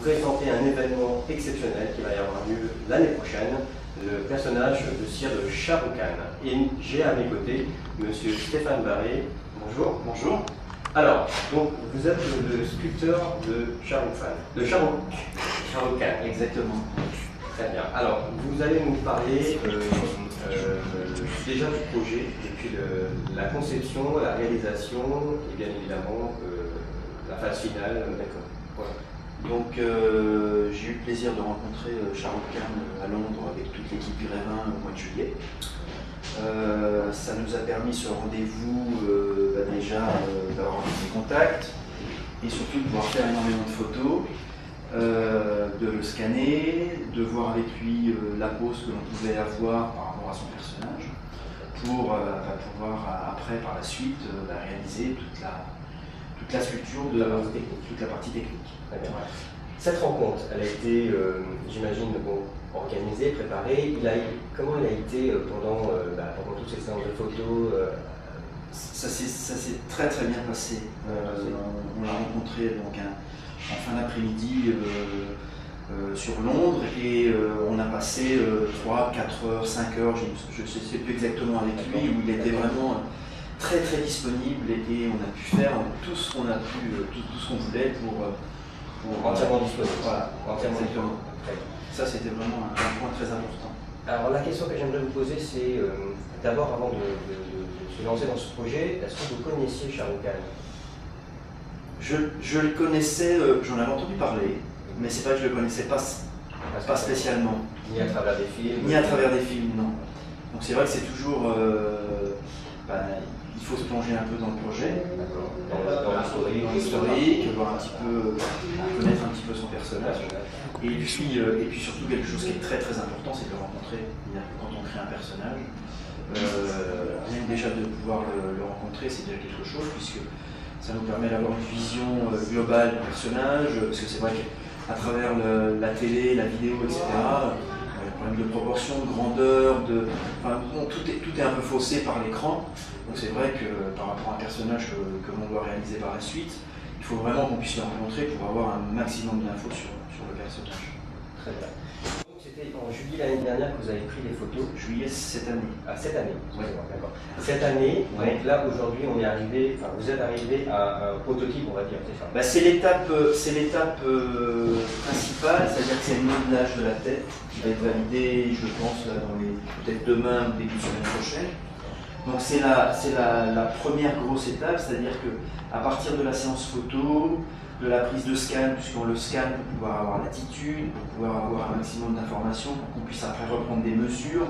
présenter un événement exceptionnel qui va y avoir lieu l'année prochaine, le personnage de cire de Shah Rukh Khan. Et j'ai à mes côtés Monsieur Stéphane Barré. Bonjour. Bonjour. Alors, donc vous êtes le sculpteur de Shah Rukh Khan. De Shah Rukh Khan. Exactement. Très bien. Alors, vous allez nous parler déjà du projet, depuis la conception, la réalisation et bien évidemment la phase finale. D'accord. Voilà. Donc j'ai eu le plaisir de rencontrer Shah Rukh Khan à Londres avec toute l'équipe Grévin au mois de juillet. Ça nous a permis ce rendez-vous déjà d'avoir des contacts et surtout de pouvoir faire énormément de photos, de le scanner, de voir avec lui la pose que l'on pouvait avoir par rapport à son personnage pour pouvoir après par la suite réaliser toute la sculpture de toute la partie technique. Très bien. Ouais. Cette rencontre, elle a été, j'imagine, organisée, préparée. Comment elle a été pendant toutes ces séances de photos Ça s'est très très bien passé. On l'a rencontré donc en fin d'après-midi sur Londres et on a passé 3, 4 heures, 5 heures, je ne sais plus exactement avec lui, où il était vraiment très très disponible et on a pu faire tout ce qu'on voulait pour entièrement disponible. Voilà, entièrement exactement. Ça c'était vraiment un point très important. Alors la question que j'aimerais vous poser, c'est d'abord avant de se lancer dans ce projet, est-ce que vous connaissiez Shah Rukh Khan? Je le connaissais, j'en avais entendu parler, mais c'est pas que je le connaissais pas spécialement. Ni à travers des films. Ni à travers des films, non. Donc c'est vrai que c'est toujours il faut se plonger un peu dans le projet, dans l'historique, voir un petit peu, connaître un petit peu son personnage. Et puis surtout quelque chose qui est très très important, c'est de le rencontrer. Quand on crée un personnage, rien que déjà de pouvoir le rencontrer, c'est déjà quelque chose, puisque ça nous permet d'avoir une vision globale du personnage, parce que c'est vrai qu'à travers la télé, la vidéo, etc., problème de proportion, de grandeur, tout est un peu faussé par l'écran. Donc c'est vrai que par rapport à un personnage que l'on doit réaliser par la suite, il faut vraiment qu'on puisse le rencontrer pour avoir un maximum d'infos sur le personnage. Très bien. Donc c'était en juillet l'année dernière que vous avez pris les photos. Juillet cette année. Ah, cette année, oui. D'accord. Cette année, ouais. Donc là aujourd'hui vous êtes arrivé à un prototype, on va dire, c'est ça? C'est l'étape principale, c'est-à-dire que c'est le modelage de la tête qui va être validé, je pense, peut-être demain ou début de semaine prochaine. Donc c'est la première grosse étape, c'est-à-dire qu'à partir de la séance photo, de la prise de scan, puisqu'on le scanne pour pouvoir avoir l'attitude, pour pouvoir avoir un maximum d'informations, pour qu'on puisse après reprendre des mesures,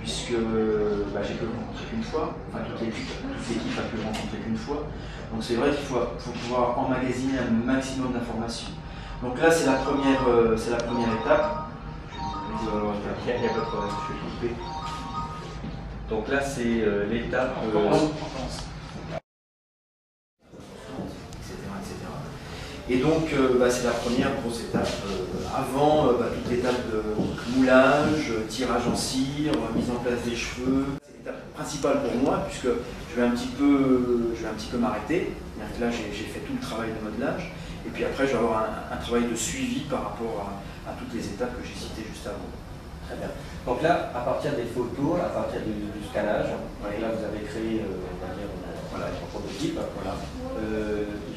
puisque j'ai pu le rencontrer qu'une fois, enfin toute l'équipe a pu le rencontrer qu'une fois. Donc c'est vrai qu'il faut pouvoir emmagasiner un maximum d'informations. Donc là c'est la première étape. Il n'y a pas de problème, je vais couper. Donc là c'est l'étape. Et donc, c'est la première grosse étape. Avant, toute l'étape de moulage, tirage en cire, mise en place des cheveux. C'est l'étape principale pour moi, puisque je vais un petit peu m'arrêter. Là, j'ai fait tout le travail de modelage. Et puis après, je vais avoir un travail de suivi par rapport à toutes les étapes que j'ai citées juste avant. Très bien. Donc là, à partir des photos, à partir du scannage, là vous avez créé, on va dire, un prototype. Voilà.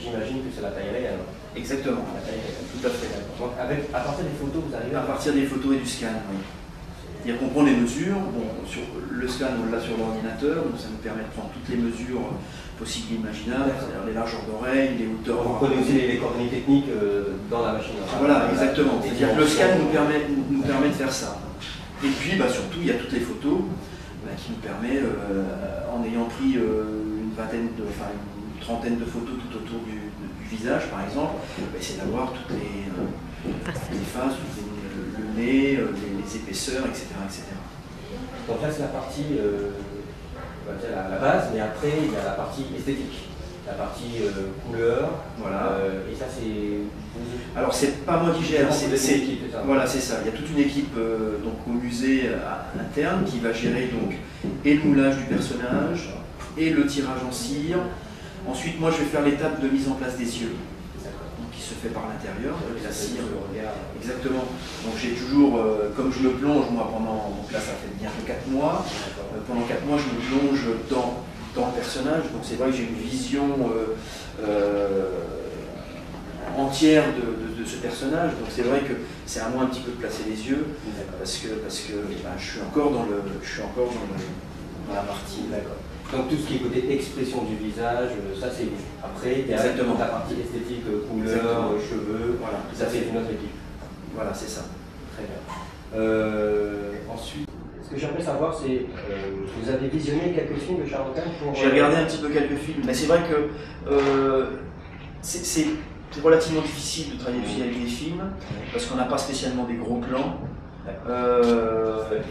J'imagine que c'est la taille réelle. Exactement, la taille réelle. Tout à fait. Donc à partir des photos, vous arrivez à partir des photos et du scan, oui. C'est-à-dire qu'on prend les mesures, sur le scan on l'a sur l'ordinateur, donc ça nous permet de prendre toutes les mesures possibles et imaginables, c'est-à-dire les largeurs d'oreilles, les hauteurs. Vous connaissez les coordonnées techniques dans la machine. Voilà, exactement. C'est-à-dire que le scan nous permet de faire ça. Et puis surtout, il y a toutes les photos qui nous permettent, en ayant pris une trentaine de photos tout autour du visage, par exemple, c'est d'avoir toutes les faces, le nez, les épaisseurs, etc., etc. Donc là, c'est la partie, on va dire la base, mais après, il y a la partie esthétique, la partie couleur. Voilà. Et ça, c'est. Alors, c'est pas moi qui gère, voilà, c'est ça. Il y a toute une équipe donc, au musée interne qui va gérer donc, et le moulage du personnage, et le tirage en cire. Ensuite, moi, je vais faire l'étape de mise en place des yeux. Donc, qui se fait par l'intérieur, la cire, le regard. Exactement. Donc j'ai toujours, comme je me plonge, moi pendant, donc là ça fait bientôt 4 mois, pendant 4 mois je me plonge dans le personnage, donc c'est vrai que j'ai une vision entière de ce personnage, donc c'est vrai que c'est à moi un petit peu de placer les yeux, parce que ben, je suis encore dans la partie. D'accord. Donc tout ce qui est côté expression du visage, ça c'est vous. Après, il y a la partie esthétique, couleur, cheveux, voilà, ça c'est une autre équipe. Voilà, c'est ça. Très bien. Ensuite, ce que j'aimerais savoir, c'est vous avez visionné quelques films de Shah Rukh Khan pour... J'ai regardé un petit peu quelques films, mais c'est vrai que c'est relativement difficile de travailler avec des films, parce qu'on n'a pas spécialement des gros plans.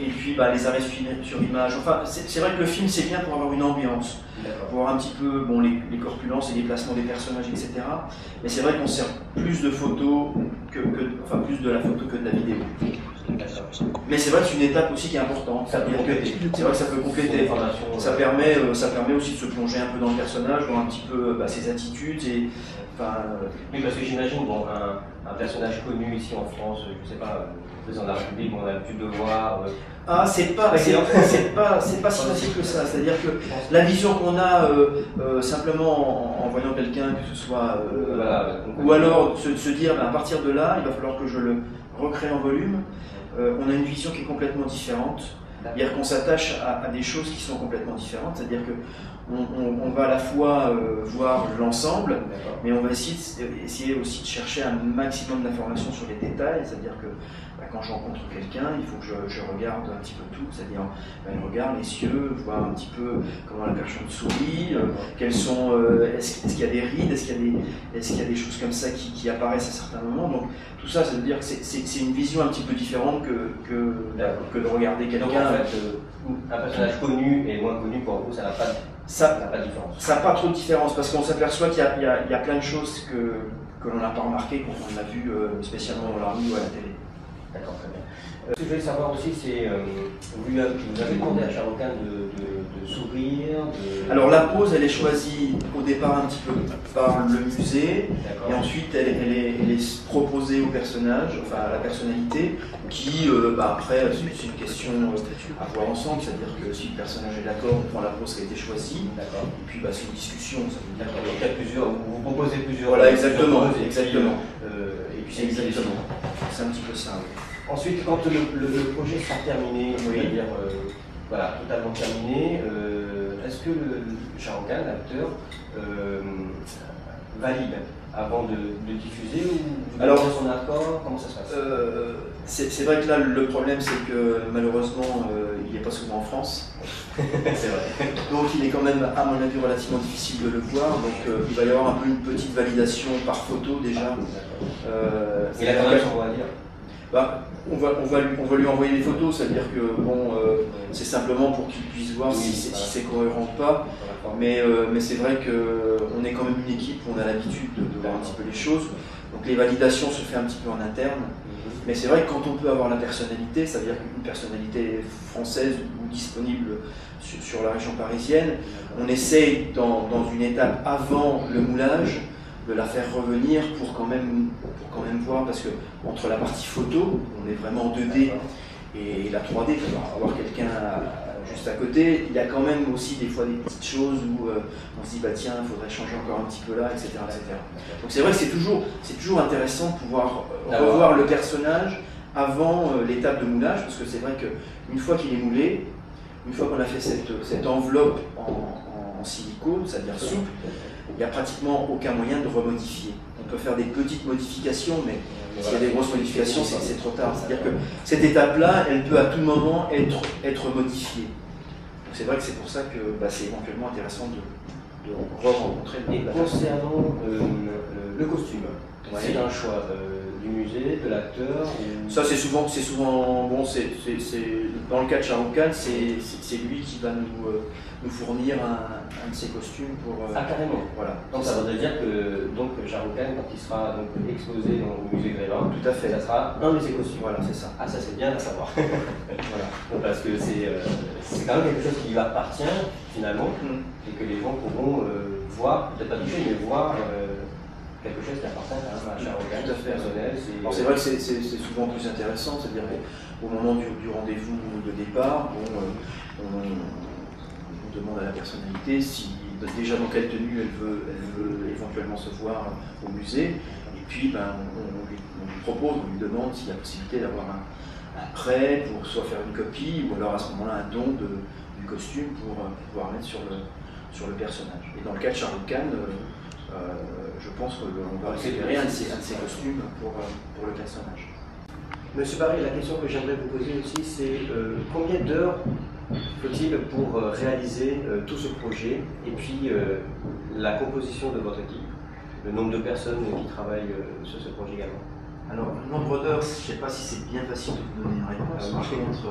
Et puis bah, les arrêts sur image, enfin c'est vrai que le film c'est bien pour avoir une ambiance, pour voir un petit peu bon, les corpulences et les placements des personnages, etc. Mais c'est vrai qu'on sert plus de photos enfin plus de la photo que de la vidéo. Mais c'est vrai que c'est une étape aussi qui est importante. C'est vrai que ça peut compléter. Ça permet aussi de se plonger un peu dans le personnage, voir un petit peu ses attitudes et oui, parce que j'imagine bon, un personnage connu ici en France, je sais pas, le président de la République, on a l'habitude de voir. Ah, c'est pas si facile que ça. C'est-à-dire que la vision qu'on a simplement en voyant quelqu'un, que ce soit. Ou alors se dire à partir de là, il va falloir que je le recrée en volume. On a une vision qui est complètement différente. C'est-à-dire qu'on s'attache à des choses qui sont complètement différentes. C'est-à-dire qu'on va à la fois voir l'ensemble, mais on va essayer aussi de chercher un maximum d'informations sur les détails. C'est-à-dire que quand je rencontre quelqu'un, il faut que je regarde un petit peu tout, c'est-à-dire le regard, les yeux, voir un petit peu comment la personne sourit, est-ce qu'il y a des rides, est-ce qu'il y a des choses comme ça qui apparaissent à certains moments. Donc tout ça, ça veut dire que c'est une vision un petit peu différente que de regarder quelqu'un. Donc en fait, un personnage connu et moins connu, pour vous, ça n'a pas de différence. Ça n'a pas trop de différence, parce qu'on s'aperçoit qu'il y a plein de choses que l'on n'a pas remarqué quand on l'a vu spécialement dans la rue ou à la télé. D'accord, très bien. Ce que je voulais savoir aussi, c'est vous avez demandé à Shah Rukh Khan de sourire. Alors la pose, elle est choisie au départ un petit peu par le musée, et ensuite elle est proposée au personnage, enfin à la personnalité, qui après c'est une question à voir ensemble, c'est-à-dire que si le personnage est d'accord, on prend la pose qui a été choisie, et puis c'est une discussion. Ça veut dire donc il y a plusieurs, vous proposez plusieurs. Voilà, exactement. Et puis c'est exactement. C'est un petit peu ça. Oui. Ensuite, quand le projet sera terminé, c'est-à-dire totalement terminé, est-ce que Shah Rukh Khan, l'acteur, valide avant de diffuser ou vous donnez son accord? Comment ça se passe? C'est vrai que là, le problème, c'est que malheureusement, il n'est pas souvent en France. C'est vrai. Donc il est quand même, à mon avis, relativement difficile de le voir. Donc il va y avoir un peu une petite validation par photo déjà. Il a quand même son mot à dire. On va lui envoyer des photos, c'est-à-dire que c'est simplement pour qu'il puisse voir si c'est cohérent ou pas. Mais c'est vrai qu'on est quand même une équipe où on a l'habitude de voir un petit peu les choses. Donc les validations se font un petit peu en interne. Mais c'est vrai que quand on peut avoir la personnalité, c'est-à-dire une personnalité française ou disponible sur la région parisienne, on essaye dans une étape avant le moulage de la faire revenir pour quand même voir, parce que entre la partie photo, on est vraiment en 2D, et la 3D, il va avoir quelqu'un juste à côté, il y a quand même aussi des fois des petites choses où on se dit tiens, il faudrait changer encore un petit peu là, etc. Donc c'est vrai que c'est toujours intéressant de pouvoir revoir le personnage avant l'étape de moulage, parce que c'est vrai qu'une fois qu'il est moulé, une fois qu'on a fait cette enveloppe en silicone, c'est-à-dire souple, il n'y a pratiquement aucun moyen de remodifier. On peut faire des petites modifications, mais s'il y a des grosses modifications, c'est trop tard. C'est-à-dire que cette étape-là, elle peut à tout moment être modifiée. Donc c'est vrai que c'est pour ça que c'est éventuellement intéressant de re-rencontrer le personnage. Et concernant le costume, c'est un choix du musée, de l'acteur Ça c'est souvent bon, c'est dans le cas de Shah Rukh Khan, c'est lui qui va nous fournir un de ses costumes pour... carrément. Voilà. Donc ça voudrait dire que Shah Rukh Khan, quand il sera exposé au musée Grévin, tout à fait, ça sera un de ses costumes. Voilà, c'est ça. Ah, ça c'est bien à savoir. Voilà. Parce que c'est quand même quelque chose qui lui appartient finalement, et que les gens pourront voir, peut-être pas toucher, mais voir quelque chose d'important à Charles-Hogan, tout à fait. personnel. C'est vrai que c'est souvent plus intéressant, c'est-à-dire au moment du rendez-vous de départ, on demande à la personnalité si déjà dans quelle tenue elle veut éventuellement se voir au musée, et puis on lui propose, on lui demande s'il y a possibilité d'avoir un prêt pour soit faire une copie, ou alors à ce moment-là un don du costume pour pouvoir mettre sur le personnage. Et dans le cas de Charles-Hogan, je pense qu'on va récupérer un de ces costumes pour le personnage. Monsieur Barré, la question que j'aimerais vous poser aussi, c'est combien d'heures faut-il pour réaliser tout ce projet et puis la composition de votre équipe, le nombre de personnes qui travaillent sur ce projet également? Alors, le nombre d'heures, je ne sais pas si c'est bien facile de vous donner une réponse. Par contre,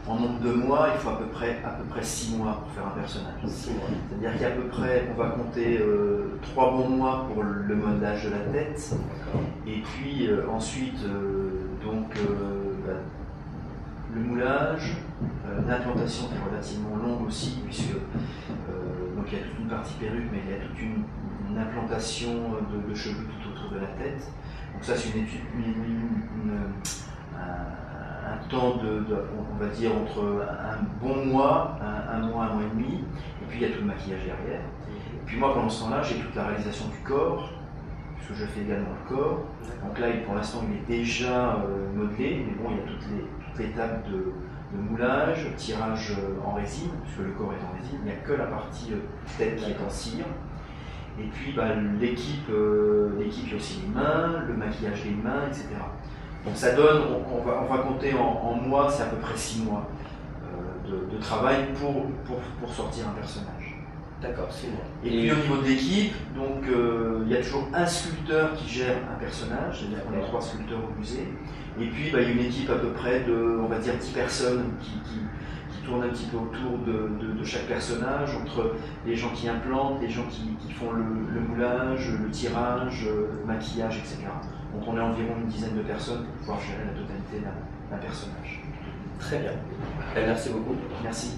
en nombre de mois, il faut à peu près 6 mois pour faire un personnage. 6 mois. C'est-à-dire qu'à peu près, on va compter 3 bons mois pour le modelage de la tête. Et puis ensuite, le moulage, l'implantation qui est relativement longue aussi, puisque donc il y a toute une partie perruque, mais il y a toute une implantation de cheveux tout autour de la tête. Donc ça, c'est une étude, un temps on va dire entre un bon mois, un mois et demi, et puis il y a tout le maquillage derrière. Et puis moi, pendant ce temps-là, j'ai toute la réalisation du corps, puisque je fais également le corps. Donc là, pour l'instant, il est déjà modelé, mais bon, il y a toute l'étape de moulage, tirage en résine, puisque le corps est en résine, il n'y a que la partie tête qui est en cire. Et puis l'équipe, il y a aussi les mains, le maquillage des mains, etc. Donc ça donne, on va compter en mois, c'est à peu près 6 mois de travail pour sortir un personnage. D'accord, 6 mois. Et puis au niveau de l'équipe, donc il y a toujours un sculpteur qui gère un personnage, c'est-à-dire qu'on est 3 sculpteurs au musée. Et puis il y a une équipe à peu près de, on va dire, 10 personnes qui tournent un petit peu autour de chaque personnage, entre les gens qui implantent, les gens qui font le moulage, le tirage, le maquillage, etc. Donc on est environ une dizaine de personnes pour pouvoir gérer la totalité d'un personnage. Très bien. Merci beaucoup. Merci.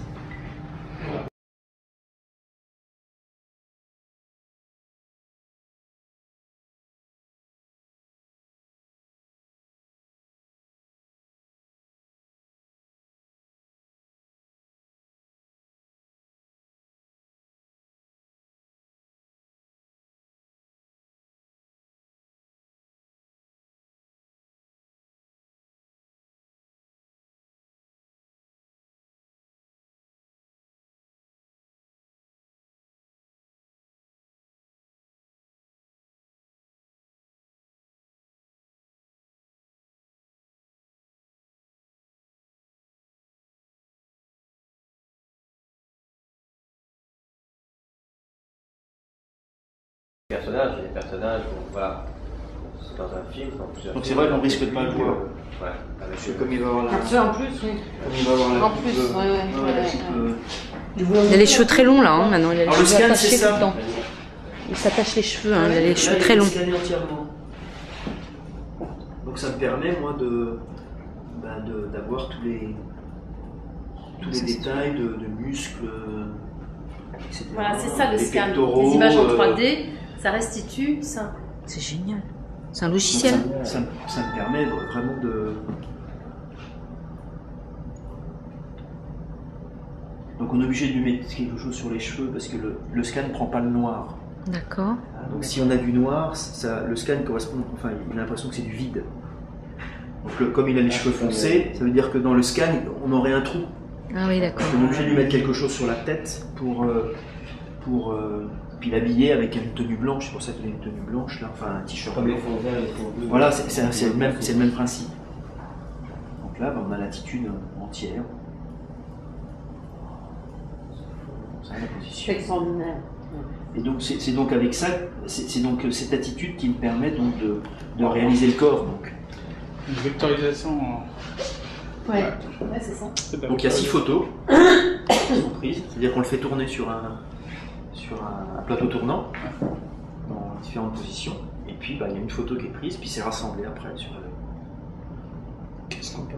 Les personnages, voilà, c'est dans un film, dans plusieurs. Donc c'est vrai qu'on risque de pas le voir. Ouais. Parce que comme il va avoir la. Un peu en plus, oui. Comme il va avoir la. En plus, ouais. Il a les cheveux très longs là, hein, maintenant. Il a les Alors le cheveux scan, attachés c'est tout le ça. temps. Il s'attache les cheveux, hein, il a les cheveux très longs. Scanner entièrement. Donc ça me permet moi d'avoir tous les détails de muscles, etc. Voilà, c'est ça le Les scan. pectoraux, Les images en 3D, ça restitue ça. C'est génial. C'est un donc logiciel. ça me permet vraiment de. Donc on est obligé de lui mettre quelque chose sur les cheveux parce que le scan ne prend pas le noir. D'accord. Donc si on a du noir, le scan correspond, enfin il a l'impression que c'est du vide. Donc comme il a les cheveux foncés, ça veut dire que dans le scan, on aurait un trou. Ah oui, d'accord. On est obligé de lui mettre quelque chose sur la tête pour puis l'habiller avec une tenue blanche. C'est pour ça qu'il a une tenue blanche, là, enfin un t-shirt Comme blanc. les fonds verts et les fonds bleus. Voilà, c'est le même principe. Donc là, on a l'attitude entière. Ça, la position. C'est extraordinaire. Et donc c'est donc avec ça, c'est donc cette attitude qui me permet donc de réaliser le corps. Donc. Une vectorisation. Ouais, c'est ça. Donc il y a 6 photos qui sont prises, c'est-à-dire qu'on le fait tourner sur un plateau tournant dans différentes positions, et puis il y a une photo qui est prise, puis c'est rassemblé après sur le. Qu'est-ce qu'on peut